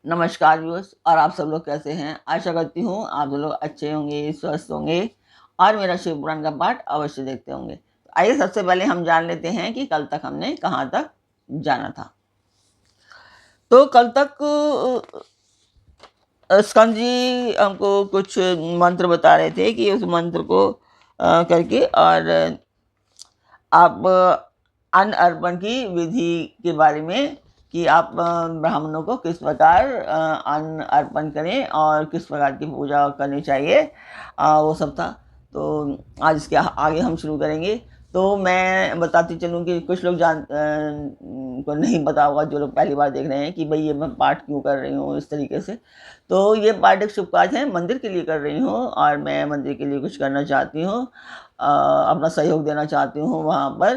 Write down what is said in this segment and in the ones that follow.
नमस्कार व्यूअर्स, और आप सब लोग कैसे हैं। आशा करती हूँ आप सब लोग अच्छे होंगे, स्वस्थ होंगे और मेरा शिव पुराण का पाठ अवश्य देखते होंगे। आइए सबसे पहले हम जान लेते हैं कि कल तक हमने कहाँ तक जाना था। तो कल तक स्कंद जी हमको कुछ मंत्र बता रहे थे कि उस मंत्र को करके और आप अन्न अर्पण की विधि के बारे में कि आप ब्राह्मणों को किस प्रकार अन्न अर्पण करें और किस प्रकार की पूजा करनी चाहिए, वो सब था। तो आज इसके आगे हम शुरू करेंगे। तो मैं बताती चलूँ कि कुछ लोग को नहीं पता होगा, जो लोग पहली बार देख रहे हैं कि भाई ये मैं पाठ क्यों कर रही हूँ इस तरीके से। तो ये पाठ एक शुभ कार्य है, मंदिर के लिए कर रही हूँ और मैं मंदिर के लिए कुछ करना चाहती हूँ, अपना सहयोग देना चाहती हूँ वहाँ पर।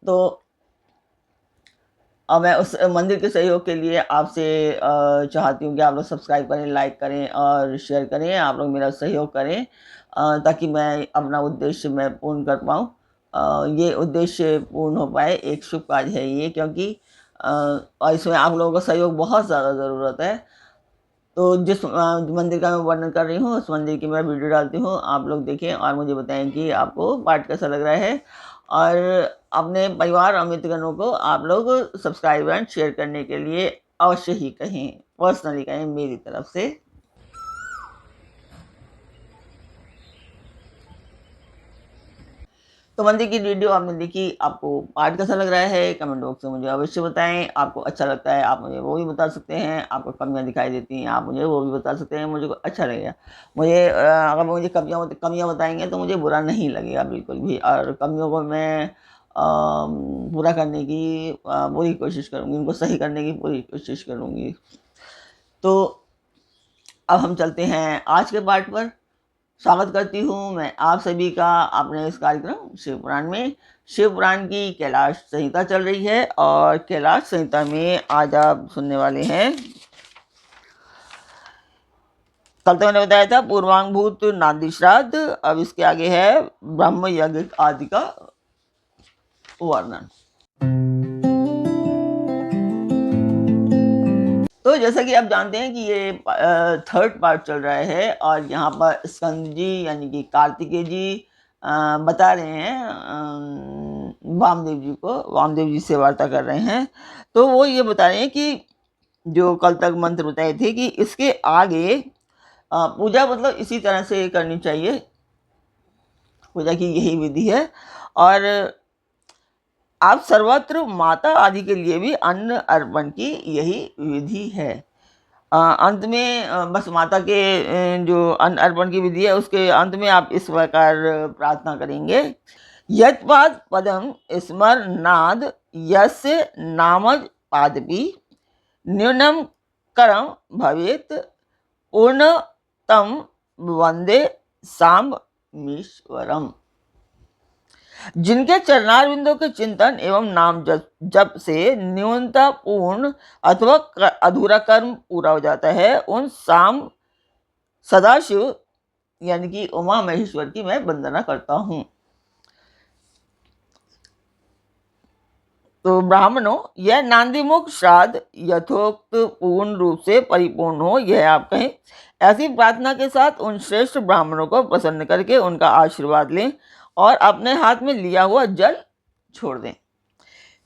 तो अब मैं उस मंदिर के सहयोग के लिए आपसे चाहती हूँ कि आप लोग सब्सक्राइब करें, लाइक करें और शेयर करें। आप लोग मेरा सहयोग करें ताकि मैं अपना उद्देश्य मैं पूर्ण कर पाऊँ। ये उद्देश्य पूर्ण हो पाए, एक शुभ कार्य है ये, क्योंकि और इसमें आप लोगों का सहयोग बहुत ज़्यादा ज़रूरत है। तो जिस मंदिर का मैं वर्णन कर रही हूँ उस मंदिर की मैं वीडियो डालती हूँ, आप लोग देखें और मुझे बताएं कि आपको पाठ कैसा लग रहा है। और अपने परिवार और मित्रगणों को आप लोग सब्सक्राइब एंड शेयर करने के लिए अवश्य ही कहें, पर्सनली कहें मेरी तरफ से। तो मंदिर की वीडियो आपने देखी, आपको पाठ कैसा लग रहा है कमेंट बॉक्स में मुझे अवश्य बताएं। आपको अच्छा लगता है आप मुझे वो भी बता सकते हैं, आपको कमियां दिखाई देती हैं आप मुझे वो भी बता सकते हैं, मुझे अच्छा लगेगा। मुझे अगर मुझे कमियां बताएंगे तो मुझे बुरा नहीं लगेगा बिल्कुल भी, और कमियों को मैं पूरा करने की पूरी कोशिश करूँगी, उनको सही करने की पूरी कोशिश करूँगी। तो अब हम चलते हैं आज के पाठ पर। स्वागत करती हूँ मैं आप सभी का अपने इस कार्यक्रम शिव पुराण में। शिव पुराण की कैलाश संहिता चल रही है और कैलाश संहिता में आज आप सुनने वाले हैं, कल तो मैंने बताया था पूर्वांगभूत नांदी श्राद्ध। अब इसके आगे है ब्रह्म यज्ञ आदि का वर्णन। तो जैसा कि आप जानते हैं कि ये थर्ड पार्ट चल रहा है और यहाँ पर स्कंद जी यानी कि कार्तिकेय जी बता रहे हैं वामदेव जी को, वामदेव जी से वार्ता कर रहे हैं। तो वो ये बता रहे हैं कि जो कल तक मंत्र बताए थे कि इसके आगे पूजा मतलब इसी तरह से करनी चाहिए, पूजा की यही विधि है। और आप सर्वत्र माता आदि के लिए भी अन्न अर्पण की यही विधि है। अंत में बस माता के जो अन्न अर्पण की विधि है उसके अंत में आप इस प्रकार प्रार्थना करेंगे, यत्पाद पदम स्मर नाद यस्य नामज पादपी न्यूनम करम भवेत पूर्णतम वंदे सांब मीश्वरम। जिनके चरणारविंदों के चिंतन एवं नाम जप से न्यूनता पूर्ण अथवा अधूरा कर्म पूरा हो जाता है, उन साम सदाशिव यानी कि उमा महेश्वर की मैं वंदना करता हूँ। तो ब्राह्मणों, यह नांदीमुख श्राद्ध यथोक्त पूर्ण रूप से परिपूर्ण हो यह आप कहें। ऐसी प्रार्थना के साथ उन श्रेष्ठ ब्राह्मणों को प्रसन्न करके उनका आशीर्वाद लें और अपने हाथ में लिया हुआ जल छोड़ दें।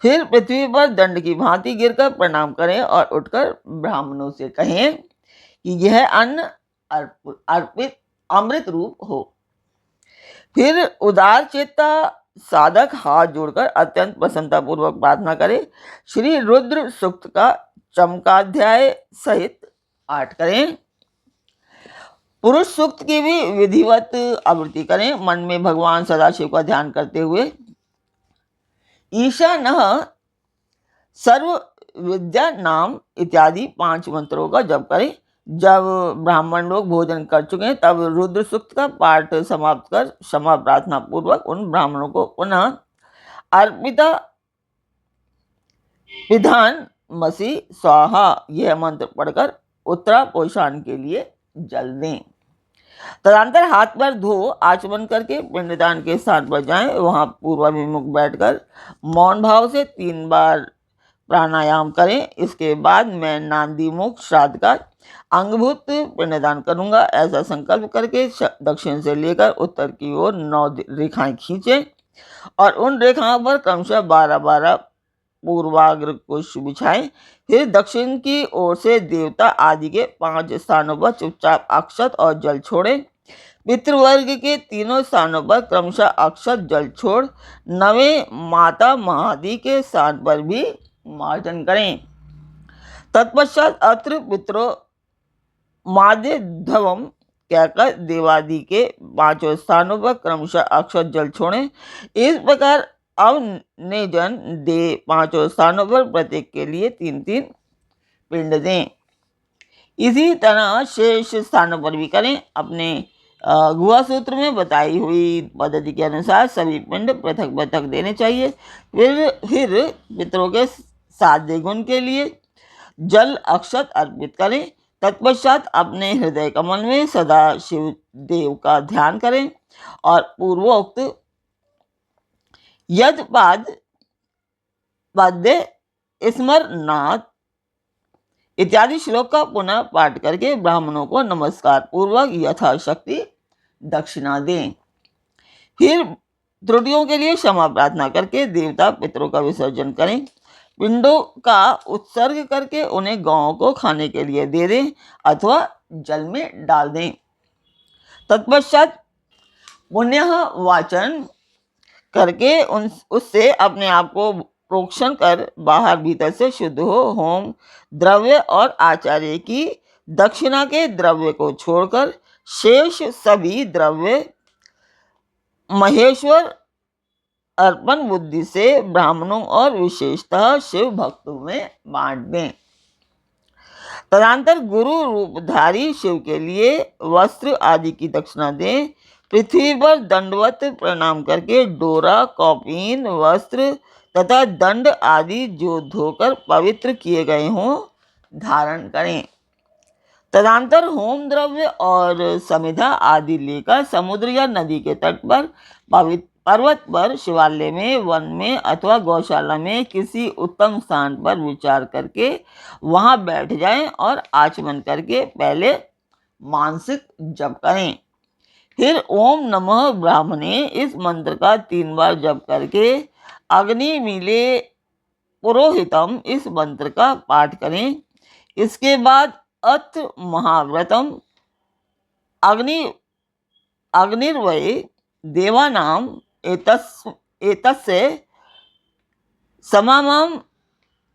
फिर पृथ्वी पर दंड की भांति गिरकर प्रणाम करें और उठकर ब्राह्मणों से कहें कि यह अन्न अर्पित अमृत रूप हो। फिर उदार चेता साधक हाथ जोड़कर अत्यंत प्रसन्नता पूर्वक प्रार्थना करे। श्री रुद्र सूक्त का चमकाध्याय सहित पाठ करें। पुरुष सूक्त की भी विधिवत आवृत्ति करें, मन में भगवान सदाशिव का ध्यान करते हुए। ईशान सर्व विद्या नाम इत्यादि 5 मंत्रों का जप करें। जब ब्राह्मण लोग भोजन कर चुके हैं तब रुद्र सूक्त का पाठ समाप्त कर क्षमा प्रार्थना पूर्वक उन ब्राह्मणों को पुनः अर्पिता विधान मसी स्वाहा यह मंत्र पढ़कर उत्तरा पोषण के लिए जल दें। तदंतर हाथ पर धो आचमन करके पिंडदान के स्थान पर जाएं। वहां पूर्वाभिमुख बैठकर मौन भाव से 3 बार प्राणायाम करें। इसके बाद मैं नांदी मुख श्राद्ध का अंगभूत पिंडदान करूंगा। ऐसा संकल्प करके दक्षिण से लेकर उत्तर की ओर 9 रेखाएं खींचें और उन रेखाओं पर क्रमशः 12-12 पूर्वाग्र कुश बिछाएं। फिर दक्षिण की ओर से देवता आदि के 5 स्थानों पर चुपचाप अक्षत और जल छोड़ें। पितृवर्ग के तीनों स्थानों पर क्रमशः अक्षत जल छोड़ 9वें माता महादी के स्थान पर भी मार्जन करें। तत्पश्चात अत्र पितरो माद्य धवम कहकर देवादि के 5 स्थानों पर क्रमशः अक्षत जल छोड़ें। इस प्रकार अवनेजन दे 5 स्थानों पर प्रत्येक के लिए 3-3 पिंड दें। इसी तरह शेष स्थानों पर भी करें। अपने गुहा सूत्र में बताई हुई पद्धति के अनुसार सभी पिंड पृथक पृथक देने चाहिए। फिर पितरों के साध्य गुण के लिए जल अक्षत अर्पित करें। तत्पश्चात अपने हृदय कमल में सदा शिव देव का ध्यान करें और पूर्वोक्त यद पद्य स्मरनाथ इत्यादि श्लोक का पुनः पाठ करके ब्राह्मणों को नमस्कार पूर्वक यथाशक्ति दक्षिणा दें। फिर त्रुटियों के लिए क्षमा प्रार्थना करके देवता पितरों का विसर्जन करें। पिंडों का उत्सर्ग करके उन्हें गौओं को खाने के लिए दे दें अथवा जल में डाल दें। तत्पश्चात पुण्य वाचन करके उससे अपने आप को प्रोक्षण कर बाहर भीतर से शुद्ध हो। होम द्रव्य और आचार्य की दक्षिणा के द्रव्य को छोड़कर शेष सभी द्रव्य महेश्वर अर्पण बुद्धि से ब्राह्मणों और विशेषतः शिव भक्तों में बांट दें। तदंतर गुरु रूपधारी शिव के लिए वस्त्र आदि की दक्षिणा दें। पृथ्वी पर दंडवत प्रणाम करके डोरा, कौपीन, वस्त्र तथा दंड आदि जो धोकर पवित्र किए गए हों धारण करें। तदंतर होम द्रव्य और समिधा आदि लेकर समुद्र या नदी के तट पर पर्वत पर, शिवालय में, वन में अथवा गौशाला में किसी उत्तम स्थान पर विचार करके वहां बैठ जाएं और आचमन करके पहले मानसिक जप करें। फिर ओम नमः ब्राह्मणे इस मंत्र का 3 बार जप करके अग्नि मिले पुरोहितम इस मंत्र का पाठ करें। इसके बाद अथ महाव्रतम अग्निर्वै देवानाम एतस्य समामम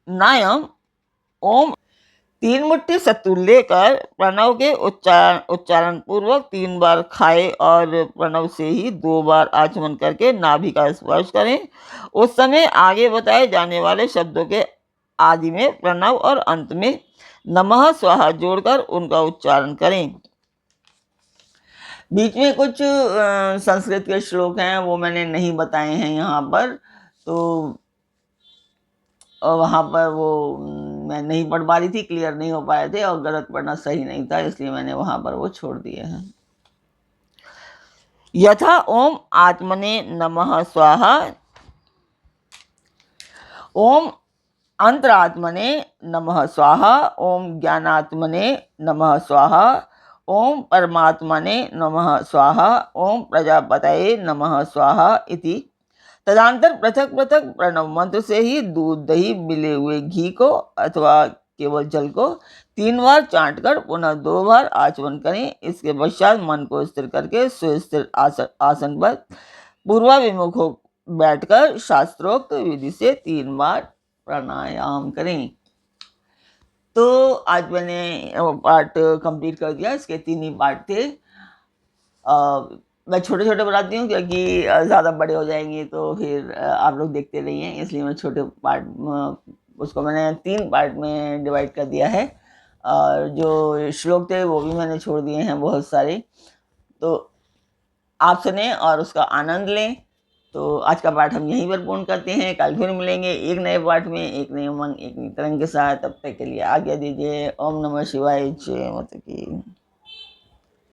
नायम। ओम 3 मुट्ठी सत्तू लेकर प्रणव के उच्चारण पूर्वक 3 बार खाए और प्रणव से ही 2 बार आचमन करके नाभि का स्पर्श करें। उस समय आगे बताए जाने वाले शब्दों के आदि में प्रणव और अंत में नमः स्वाहा जोड़कर उनका उच्चारण करें। बीच में कुछ संस्कृत के श्लोक हैं वो मैंने नहीं बताए हैं यहाँ पर, तो वहाँ पर वो मैं नहीं पढ़ पा रही थी, क्लियर नहीं हो पाए थे और गलत पढ़ना सही नहीं था, इसलिए मैंने वहाँ पर वो छोड़ दिए हैं। यथा ओम आत्मने नमः स्वाहा, ओम अंतरात्मने नमः स्वाहा, ओम ज्ञानात्मने नमः स्वाहा, ओम परमात्मने नमः स्वाहा, ओम प्रजापतये नमः स्वाहा इति। तदंतर पृथक पृथक प्रणव मंत्र से ही दूध दही मिले हुए घी को अथवा केवल जल को 3 बार चाटकर पुनः 2 बार आचमन करें। इसके पश्चात मन को स्थिर करके सुस्थिर आसन पर पूर्वाभिमुख हो बैठकर शास्त्रोक्त विधि से 3 बार प्राणायाम करें। तो आज मैंने पार्ट कंप्लीट कर दिया। इसके 3 ही पार्ट थे। मैं छोटे छोटे बनाती हूँ क्योंकि ज़्यादा बड़े हो जाएंगे तो फिर आप लोग देखते रहिए, इसलिए मैं छोटे पार्ट उसको मैंने 3 पार्ट में डिवाइड कर दिया है। और जो श्लोक थे वो भी मैंने छोड़ दिए हैं बहुत सारे, तो आप सुने और उसका आनंद लें। तो आज का पाठ हम यहीं पर पूर्ण करते हैं। कल फिर मिलेंगे एक नए पाठ में, एक नए उमंग, एक नई तरंग के साथ। तब तक के लिए आज्ञा दीजिए। ओम नमः शिवाय। जय माता की।